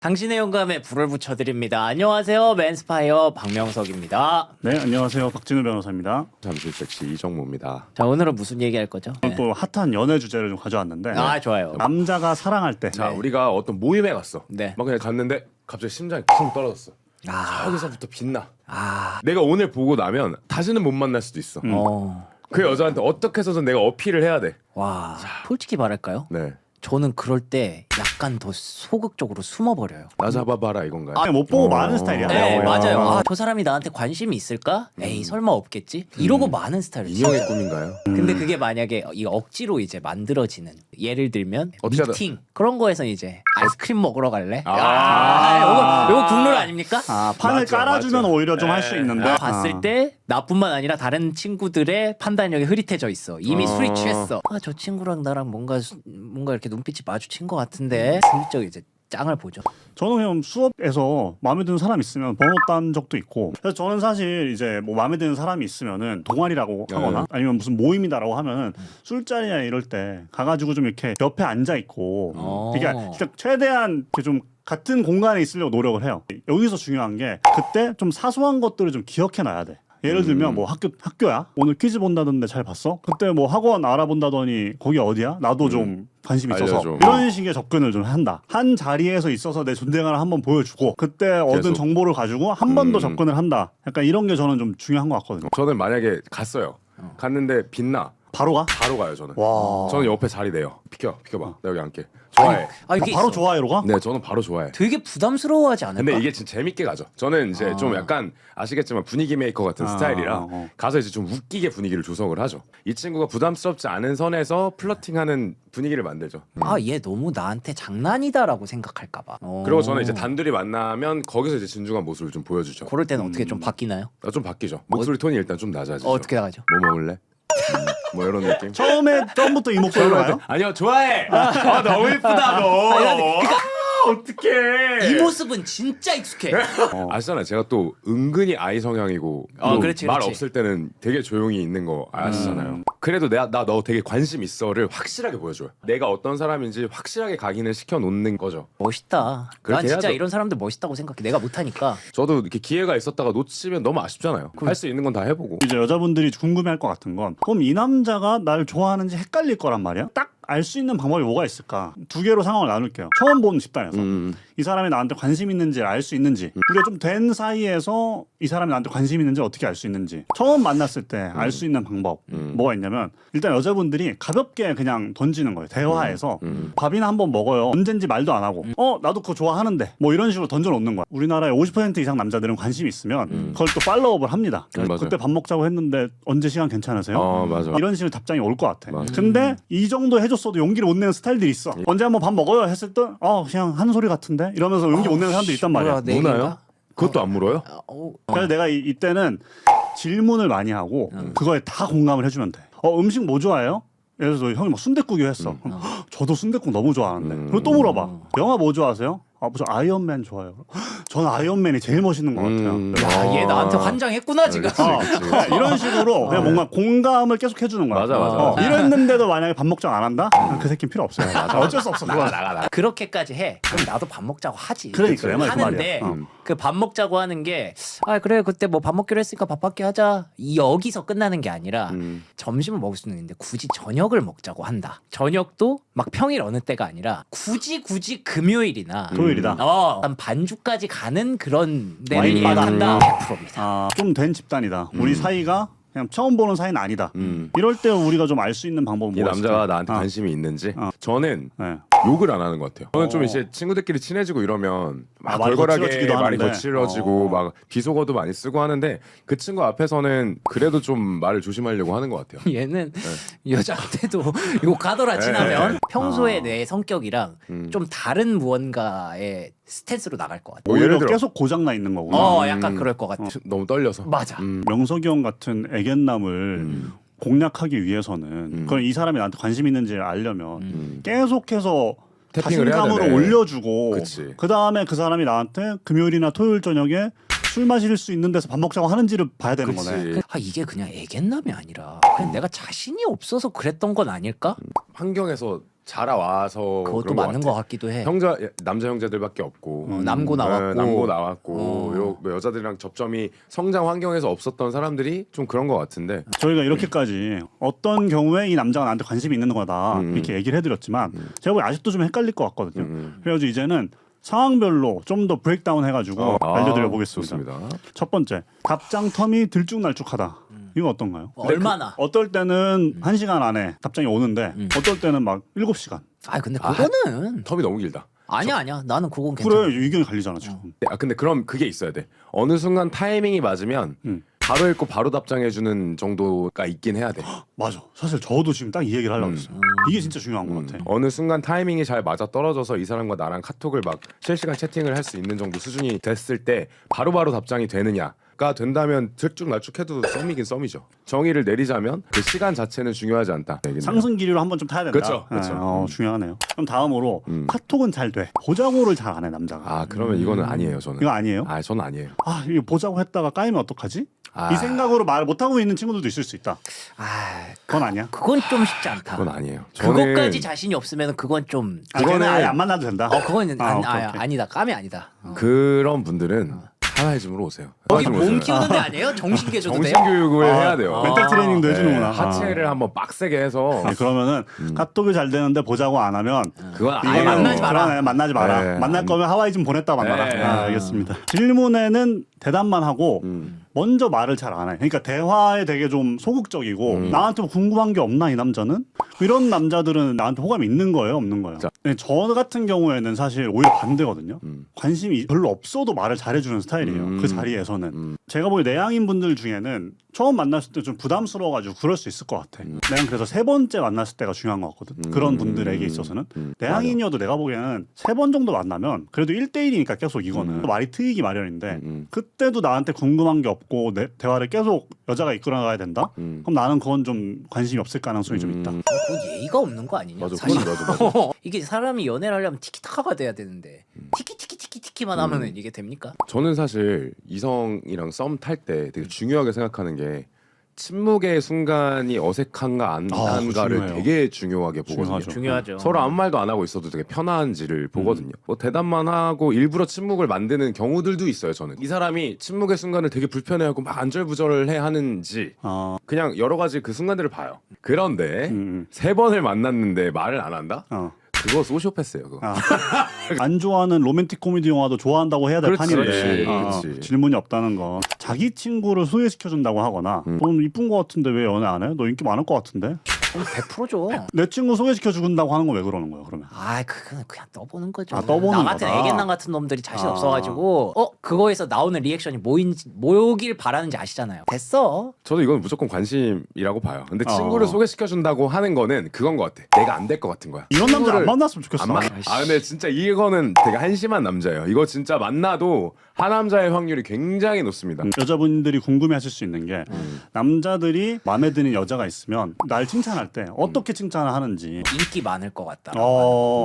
당신의 영감에 불을 붙여드립니다. 안녕하세요. 맨스파이어 박명석입니다. 네, 안녕하세요. 박진우 변호사입니다. 잠실 섹시 이정모입니다. 자, 오늘은 무슨 얘기 할 거죠? 네. 또 핫한 연애 주제를 좀 가져왔는데 아, 좋아요. 남자가 사랑할 때 자, 우리가 어떤 모임에 갔어. 네. 막 그냥 갔는데 갑자기 심장이 쿵 떨어졌어. 아. 저기서부터 빛나. 아, 내가 오늘 보고 나면 다시는 못 만날 수도 있어. 그 여자한테 어떻게 해서든 내가 어필을 해야 돼. 와, 솔직히 말할까요? 네. 저는 그럴 때 약간 더 소극적으로 숨어버려요. 나 잡아봐라 이건가요? 아, 못 보고 마는 스타일이야. 네, 어. 맞아요. 아, 저 사람이 나한테 관심이 있을까? 에이, 설마 없겠지? 이러고 많은 스타일이에요. 인형의 꿈인가요? 근데 그게 만약에 이 억지로 이제 만들어지는, 예를 들면 어떻게 하다- 미팅 그런 거에서 이제 아이스크림 먹으러 갈래? 아. 요거 국룰 아닙니까? 아, 판을 맞아, 깔아주면 맞아. 오히려 좀 할 수 있는데 봤을 때 나뿐만 아니라 다른 친구들의 판단력이 흐릿해져 있어. 이미 술이 취했어. 아, 저 친구랑 나랑 뭔가 이렇게 눈빛이 마주친 것 같은데 슬쩍 이제 짱을 보죠. 저는 그냥 수업에서 마음에 드는 사람 있으면 번호 딴 적도 있고. 그래서 저는 사실 이제 뭐 마음에 드는 사람이 있으면은 동아리라고 하거나 아니면 무슨 모임이다라고 하면은 술자리나 이럴 때 가가지고 좀 이렇게 옆에 앉아 있고 이게 진짜 최대한 이렇게 좀 같은 공간에 있으려고 노력을 해요. 여기서 중요한 게 그때 좀 사소한 것들을 좀 기억해 놔야 돼. 예를 들면 뭐 학교야? 오늘 퀴즈 본다던데 잘 봤어? 그때 뭐 학원 알아본다더니 거기 어디야? 나도 좀 관심이 있어서 알려줘. 이런 식의 접근을 좀 한다. 한 자리에서 있어서 내 존재감을 한번 보여주고 그때 얻은 계속. 정보를 가지고 한 번 더 접근을 한다. 약간 이런 게 저는 좀 중요한 것 같거든요. 저는 만약에 갔어요. 갔는데 빛나. 바로 가? 바로 가요 저는. 와. 저는 옆에 자리 내요. 비켜봐. 나 여기 앉게. 좋아해. 아, 이게 바로 있어. 좋아해로 가? 네, 저는 바로 좋아해. 되게 부담스러워하지 않을까? 근데 이게 진짜 재밌게 가죠. 저는 이제 좀 약간 아시겠지만 분위기 메이커 같은 스타일이라 가서 이제 좀 웃기게 분위기를 조성을 하죠. 이 친구가 부담스럽지 않은 선에서 플러팅하는 분위기를 만들죠. 아, 얘 너무 나한테 장난이다라고 생각할까봐. 그리고 저는 이제 단둘이 만나면 거기서 이제 진중한 모습을 좀 보여주죠. 그럴 때는 어떻게 좀 바뀌나요? 나 좀 바뀌죠. 목소리 톤이 일단 좀 낮아지죠. 어떻게 나가죠? 뭐 먹을래? 뭐 이런 느낌. 처음부터 이 목소리로 가요? 아니요, 좋아해. 아, 너무 예쁘다 너. 어떡해. 이 모습은 진짜 익숙해. 아시잖아요. 제가 또 은근히 아이 성향이고 또 그렇지, 말 그렇지. 없을 때는 되게 조용히 있는 거 아시잖아요. 그래도 나 너 되게 관심 있어를 확실하게 보여줘요. 내가 어떤 사람인지 확실하게 각인을 시켜 놓는 거죠. 멋있다. 난 그렇게 진짜 해야죠. 이런 사람들 멋있다고 생각해. 내가 못하니까. 저도 이렇게 기회가 있었다가 놓치면 너무 아쉽잖아요. 할 수 있는 건 다 해보고. 이제 여자분들이 궁금해할 것 같은 건 그럼 이 남자가 날 좋아하는지 헷갈릴 거란 말이야. 딱 알 수 있는 방법이 뭐가 있을까? 두 개로 상황을 나눌게요. 처음 보는 집단에서 이 사람이 나한테 관심 있는지 알 수 있는지, 우리가 좀 된 사이에서 이 사람이 나한테 관심 있는지 어떻게 알 수 있는지 처음 만났을 때 알 수 있는 방법 뭐가 있냐면 일단 여자분들이 가볍게 그냥 던지는 거예요. 대화에서 밥이나 한번 먹어요. 언젠지 말도 안 하고 나도 그거 좋아하는데 뭐 이런 식으로 던져놓는 거야. 우리나라의 50% 이상 남자들은 관심이 있으면 그걸 또 팔로우업을 합니다. 맞아요. 그때 밥 먹자고 했는데 언제 시간 괜찮으세요? 맞아. 이런 식으로 답장이 올 것 같아. 맞아. 근데 이 정도 해줬어도 용기를 못 내는 스타일들이 있어. 언제 한번 밥 먹어요? 했을 때 그냥 한 소리 같은데? 이러면서 용기 못 내는 사람들이 있단 말이야. 뭐야, 내 무나요? 얘기인가? 그것도 안 물어요? 그래서 내가 이때는 질문을 많이 하고 그거에 다 공감을 해주면 돼. 음식 뭐 좋아해요? 예를 들어서 형이 막 순댓국이요 했어. 그럼, 저도 순댓국 너무 좋아하는데. 그리고 또 물어봐. 영화 뭐 좋아하세요? 저 아이언맨 좋아해요. 저는 아이언맨이 제일 멋있는 것 같아요. 야, 얘 나한테 환장했구나 지금. 이런 식으로 그냥 뭔가 공감을 계속 해주는 거야. 맞아. 이랬는데도 만약에 밥 먹자고 안 한다? 그 새끼는 필요 없어요. 어쩔 수 없어. 나가. 그렇게까지 해. 그럼 나도 밥 먹자고 하지. 그러니까, 내 말이 그 하는데 말이야. 그 밥 먹자고 하는 게 그래 그때 뭐 밥 먹기로 했으니까 밥 밖에 하자. 여기서 끝나는 게 아니라 점심을 먹을 수는 있는데 굳이 저녁을 먹자고 한다. 저녁도 막 평일 어느 때가 아니라 굳이 금요일이나 토요일이다. 한 반주까지 가는 그런 데를 와인 바다. 예약한다. 100%입니다. 좀 된 집단이다. 우리 사이가 그냥 처음 보는 사이는 아니다. 이럴 때 우리가 좀 알 수 있는 방법은 이 뭐가 남자가 있을까? 나한테 관심이 있는지 저는 네. 욕을 안 하는 것 같아요. 저는 좀 이제 친구들끼리 친해지고 이러면 막 말이 걸걸하게 거칠어지기도 말이 하는데. 거칠어지고 막 비속어도 많이 쓰고 하는데 그 친구 앞에서는 그래도 좀 말을 조심하려고 하는 것 같아요. 얘는 여자한테도 욕하더라 치나면 네. 평소에 내 성격이랑 좀 다른 무언가의 스탠스로 나갈 것 같아. 뭐 예를 오히려 들어 계속 고장나 있는 거구나. 약간 그럴 것 같아. 너무 떨려서. 맞아. 명석이 형 같은 애견남을 공략하기 위해서는 그럼 이 사람이 나한테 관심 있는지 알려면 계속해서 태핑을 해야 자신감으로 되네. 올려주고 그치. 그 다음에 그 사람이 나한테 금요일이나 토요일 저녁에 술 마실 수 있는 데서 밥 먹자고 하는지를 봐야 되는 그치. 거네. 이게 그냥 애견남이 아니라 그냥 내가 자신이 없어서 그랬던 건 아닐까? 환경에서 자라와서 그것도 그런 맞는 것 것 같아. 같기도 해. 남자 형제들밖에 없고 남고 나왔고. 남고 나왔고 뭐 여자들이랑 접점이 성장 환경에서 없었던 사람들이 좀 그런 것 같은데 저희가 이렇게까지 어떤 경우에 이 남자가 나한테 관심이 있는 거다 이렇게 얘기를 해드렸지만 제가 보기엔 아직도 좀 헷갈릴 것 같거든요. 그래가지고 이제는 상황별로 좀 더 브레이크다운 해가지고 알려드려 보겠습니다. 좋습니다. 첫 번째, 답장 텀이 들쭉날쭉하다. 이거 어떤가요? 얼마나? 어떨 때는 1시간 안에 답장이 오는데 어떨 때는 막 7시간. 근데 그거는 텀이 너무 길다. 아니야. 나는 그건 괜찮아. 그래, 의견이 갈리잖아 지금. 근데 그럼 그게 있어야 돼. 어느 순간 타이밍이 맞으면 바로 읽고 바로 답장해주는 정도가 있긴 해야 돼. 맞아. 사실 저도 지금 딱 이 얘기를 하려고 했어요. 이게 진짜 중요한 것 같아. 어느 순간 타이밍이 잘 맞아 떨어져서 이 사람과 나랑 카톡을 막 실시간 채팅을 할 수 있는 정도 수준이 됐을 때 바로바로 답장이 되느냐가 된다면 들쭉날쭉해도 썸이긴 썸이죠. 정의를 내리자면 그 시간 자체는 중요하지 않다. 상승 기류로 한번 좀 타야 된다. 그쵸, 그쵸. 중요하네요. 그럼 다음으로 카톡은 잘 돼. 보자고를 잘 안 해 남자가. 그러면 이거는 아니에요 저는. 이거 아니에요? 저는 아니에요. 이거 보자고 했다가 까이면 어떡하지? 이 생각으로 말 못하고 있는 친구들도 있을 수 있다. 그건 아니야. 그건 좀 쉽지 않다. 그건 아니에요. 그것까지 자신이 없으면 그건 좀. 그거는 아예 안 만나도 된다. 그건 오케이. 아니다. 까면 아니다. 그런 분들은 하나이즘으로 오세요. 거기 하나이즘으로 몸 오세요. 키우는 데 아니에요? 정신계 줘도 돼요? 정신교육을 해야 돼요. 멘탈 트레이닝도 해주는구나. 하체를 한번 빡세게 해서 그러면은 카톡이 잘 되는데 보자고 안 하면 그건 아예 만나지 마라. 그러네, 만나지 마라. 네. 만날 거면 하와이 좀 보냈다 만나라. 네. 알겠습니다. 질문에는 대답만 하고 먼저 말을 잘 안 해. 그러니까 대화에 되게 좀 소극적이고 나한테 뭐 궁금한 게 없나 이 남자는? 이런 남자들은 나한테 호감이 있는 거예요, 없는 거예요? 네, 저 같은 경우에는 사실 오히려 반대거든요. 관심이 별로 없어도 말을 잘해주는 스타일이에요. 그 자리에서는. 제가 보기 내향인 분들 중에는 처음 만났을 때 좀 부담스러워가지고 그럴 수 있을 것 같아. 내가 그래서 세 번째 만났을 때가 중요한 것 같거든. 그런 분들에게 있어서는. 내향인이어도 내가 보기에는 세 번 정도 만나면 그래도 1대1이니까 계속 이거는 말이 트이기 마련인데 그때도 나한테 궁금한 게 없고 대화를 계속 여자가 이끌어가야 된다? 그럼 나는 그건 좀 관심이 없을 가능성이 좀 있다. 그건 예의가 없는 거 아니냐? 맞아, 사실. 맞아. 이게 사람이 연애를 하려면 티키타카가 돼야 되는데 티키티키티키티키만 하면은 이게 됩니까? 저는 사실 이성이랑 썸 탈 때 되게 중요하게 생각하는 게 침묵의 순간이 어색한가 안 한가를 중요해요. 되게 중요하게 보거든요. 중요하죠. 중요하죠. 서로 아무 말도 안 하고 있어도 되게 편한지를 보거든요. 뭐 대답만 하고 일부러 침묵을 만드는 경우들도 있어요. 저는 이 사람이 침묵의 순간을 되게 불편해하고 막 안절부절해 하는지 그냥 여러 가지 그 순간들을 봐요. 그런데 세 번을 만났는데 말을 안 한다? 그거 소시오패스예요. 그거. 안 좋아하는 로맨틱 코미디 영화도 좋아한다고 해야 될 그렇지, 판인데 그렇지. 질문이 없다는 거. 자기 친구를 소개시켜준다고 하거나 넌 이쁜 거 같은데 왜 연애 안 해? 너 인기 많을 것 같은데? 100%죠. 내 친구 소개시켜준다고 하는 거 왜 그러는 거야 그러면? 그건 그냥 떠보는 거죠. 떠보는 나 같은 거다. 애견남 같은 놈들이 자신 없어가지고 그거에서 나오는 리액션이 뭐길 바라는지 아시잖아요. 됐어. 저도 이건 무조건 관심이라고 봐요. 근데 친구를 소개시켜준다고 하는 거는 그건 것 같아. 내가 안 될 것 같은 거야. 이런 남자 안 만났으면 좋겠어. 근데 진짜 이거는 되게 한심한 남자예요. 이거 진짜 만나도 하남자의 확률이 굉장히 높습니다. 여자분들이 궁금해하실 수 있는 게 남자들이 마음에 드는 여자가 있으면 날 칭찬할 때 어떻게 칭찬을 하는지. 인기 많을 것 같다.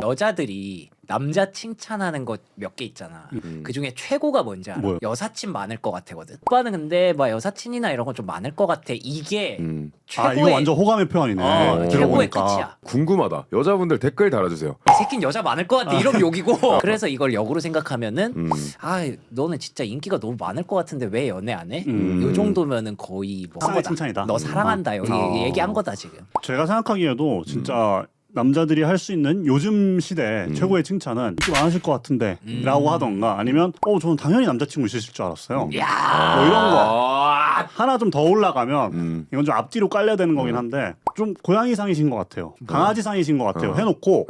여자들이 남자 칭찬하는 것 몇 개 있잖아. 그 중에 최고가 뭔지 알아? 뭐요? 여사친 많을 것 같거든. 오빠는 근데 막 여사친이나 이런 건 좀 많을 것 같아. 이게 최고의 이거 완전 호감의 표현이네. 최고의 들어보니까. 끝이야. 궁금하다. 여자분들 댓글 달아주세요. 이 새끼는 여자 많을 것 같아. 이러면 욕이고. 그래서 이걸 역으로 생각하면은 너는 진짜 인기가 너무 많을 것 같은데 왜 연애 안 해? 이 정도면은 거의 뭐 한 사랑의 거다. 칭찬이다. 너 사랑한다. 여기 얘기한 거다 지금. 제가 생각하기에도 진짜 남자들이 할 수 있는 요즘 시대 최고의 칭찬은 인기 많으실 것 같은데 라고 하던가 아니면 저는 당연히 남자친구 있으실 줄 알았어요. 야. 뭐 이런 거 하나 좀 더 올라가면 이건 좀 앞뒤로 깔려야 되는 거긴 한데 좀 고양이상이신 것 같아요. 강아지상이신 것 같아요. 해놓고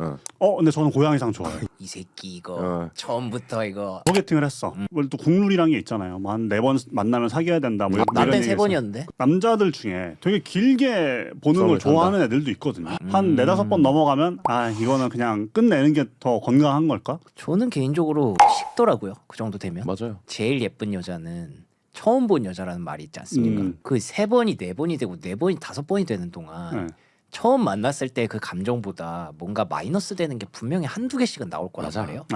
근데 저는 고양이상 좋아해요. 이 새끼 이거 처음부터 이거 소개팅을 했어. 또 국룰이란 게 있잖아요. 뭐 한 4번 만나면 사귀어야 된다. 뭐 이런 남편 얘기 3번이었는데. 남자들 중에 되게 길게 보는 걸 좋아하는 애들도 있거든요. 한 4-5번 넘어가면 이거는 그냥 끝내는 게 더 건강한 걸까? 저는 개인적으로 식더라고요. 그 정도 되면. 맞아요. 제일 예쁜 여자는 처음 본 여자라는 말이 있지 않습니까? 그 3번이 4번이 되고 4번이 5번이 되는 동안 처음 만났을 때 그 감정보다 뭔가 마이너스 되는 게 분명히 한두 개씩은 나올 거란 말이에요.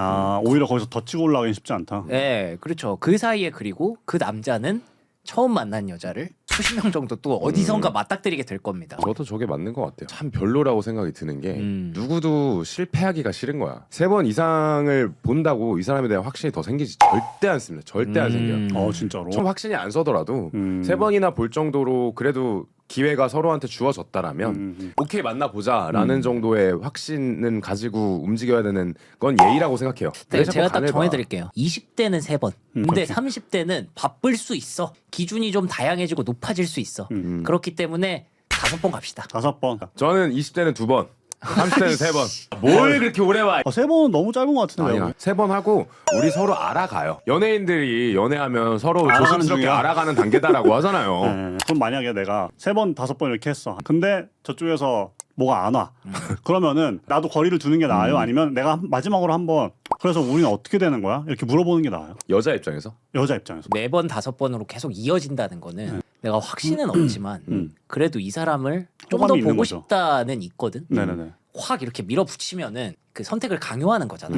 오히려 거기서 더 치고 올라가긴 쉽지 않다. 네, 그렇죠. 그 사이에 그리고 그 남자는 처음 만난 여자를 수십 명 정도 또 어디선가 맞닥뜨리게 될 겁니다. 저도 저게 맞는 것 같아요. 참 별로라고 생각이 드는 게 누구도 실패하기가 싫은 거야. 3번 이상을 본다고 이 사람에 대한 확신이 더 생기지 절대 않습니다. 절대 안 생겨요. 진짜로. 처음 확신이 안 서더라도 3번이나 볼 정도로 그래도 기회가 서로한테 주어졌다라면 오케이 만나보자라는 정도의 확신은 가지고 움직여야 되는 건 예의라고 생각해요. 네, 제가 딱 정해드릴게요. 20대는 3번. 근데 30대는 바쁠 수 있어. 기준이 좀 다양해지고 높아질 수 있어. 그렇기 때문에 5번 갑시다. 5번. 저는 20대는 2번, 30대는 3번. 뭘 그렇게 오래 와? 3번은 너무 짧은 것 같은데. 아니야. 3번 하고 우리 서로 알아가요. 연예인들이 연애하면 서로 알아가는 조심스럽게 중이야. 알아가는 단계다라고 하잖아요. 네. 그럼 만약에 내가 3번, 5번 이렇게 했어. 근데 저쪽에서 뭐가 안 와. 그러면은 나도 거리를 두는 게 나아요? 아니면 내가 마지막으로 한번 그래서 우리는 어떻게 되는 거야? 이렇게 물어보는 게 나아요? 여자 입장에서? 여자 입장에서. 4번, 5번으로 계속 이어진다는 거는 내가 확신은 없지만 그래도 이 사람을 좀 더 호감이 있는 보고 거죠. 싶다는 있거든. 네네네. 확 이렇게 밀어붙이면은 그 선택을 강요하는 거잖아.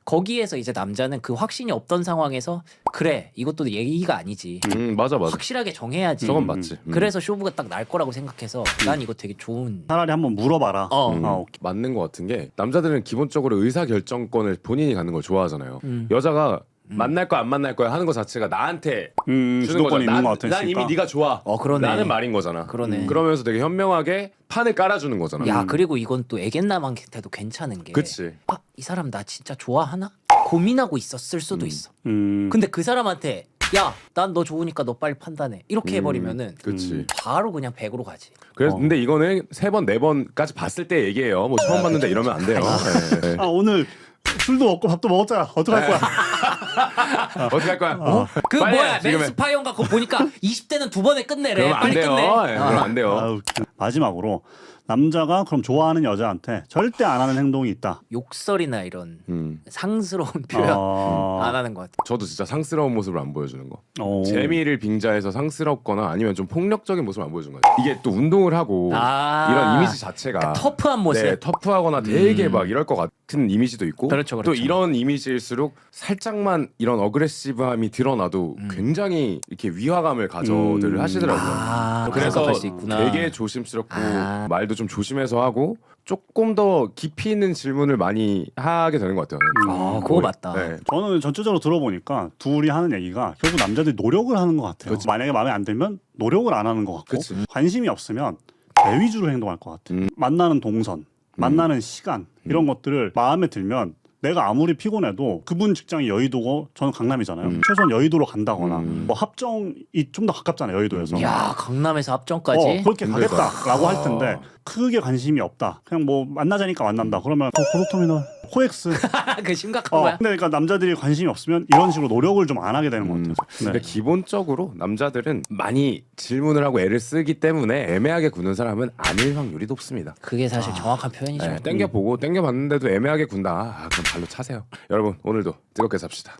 거기에서 이제 남자는 그 확신이 없던 상황에서 그래 이것도 얘기가 아니지. 맞아. 확실하게 정해야지. 저건 맞지. 그래서 쇼부가 딱 날 거라고 생각해서 난 이거 되게 좋은. 차라리 한번 물어봐라. 오케이. 맞는 것 같은 게 남자들은 기본적으로 의사 결정권을 본인이 갖는 걸 좋아하잖아요. 여자가 만날 거야 안 만날 거야 하는 거 자체가 나한테 주는 주도권이 거잖아. 있는 것 같으니까. 난 이미 네가 좋아. 그러네. 라는 말인 거잖아. 그러네. 그러면서 되게 현명하게 판을 깔아주는 거잖아. 야 그리고 이건 또 애견남한테도 괜찮은 게. 그치. 이 사람 나 진짜 좋아하나? 고민하고 있었을 수도 있어. 음. 근데 그 사람한테 야 난 너 좋으니까 너 빨리 판단해 이렇게 해버리면은 그치. 바로 그냥 100으로 가지. 그래서 근데 이거는 3번, 4번까지 봤을 때 얘기해요. 뭐 처음 봤는데 이러면 안 돼요. 네. 오늘 술도 먹고 밥도 먹었잖아. 어떡할 거야? 어떻게 할 거야? 그 빨리 뭐야 해, 지금 해. 맨스파이언가 그거 보니까 20대는 2번에 끝내래. 그러면 안 빨리 돼요. 끝내. 네, 그러면 안 돼요. 아우, 마지막으로 남자가 그럼 좋아하는 여자한테 절대 안 하는 행동이 있다. 욕설이나 이런 음. 상스러운 표현 안 하는 것 같아. 저도 진짜 상스러운 모습을 안 보여주는 거. 오. 재미를 빙자해서 상스럽거나 아니면 좀 폭력적인 모습을 안 보여주는 거예요. 이게 또 운동을 하고 이런 이미지 자체가 그러니까 터프한 모습. 네, 터프하거나 되게 막 이럴 것 같은 이미지도 있고 그렇죠, 또 그렇죠. 이런 이미지일수록 살짝만 이런 어그레시브함이 드러나도 굉장히 이렇게 위화감을 가져들 하시더라고요. 그래서 그래서 수 있구나. 되게 조심스럽고 말도 좀 조심해서 하고 조금 더 깊이 있는 질문을 많이 하게 되는 것 같아요. 그거 맞다. 네. 저는 전체적으로 들어보니까 둘이 하는 얘기가 결국 남자들이 노력을 하는 것 같아요. 만약에 마음에 안 들면 노력을 안 하는 것 같고 그치. 관심이 없으면 배 위주로 행동할 것 같아요. 만나는 동선, 만나는 시간 이런 것들을 마음에 들면 내가 아무리 피곤해도 그분 직장이 여의도고 저는 강남이잖아요. 최소한 여의도로 간다거나 뭐 합정이 좀 더 가깝잖아요. 여의도에서. 야 강남에서 합정까지. 그렇게 힘들 거야. 가겠다라고 할 텐데 크게 관심이 없다. 그냥 뭐 만나자니까 만난다. 그러면 고속터미널, 코엑스. 그 심각한 거야. 근데 그러니까 남자들이 관심이 없으면 이런 식으로 노력을 좀 안 하게 되는 것 같아요. 그러니까 기본적으로 남자들은 많이 질문을 하고 애를 쓰기 때문에 애매하게 구는 사람은 아닐 확률이 높습니다. 그게 사실 정확한 표현이죠. 네, 땡겨보고 땡겨봤는데도 애매하게 군다. 그럼 발로 차세요. 여러분 오늘도 뜨겁게 삽시다.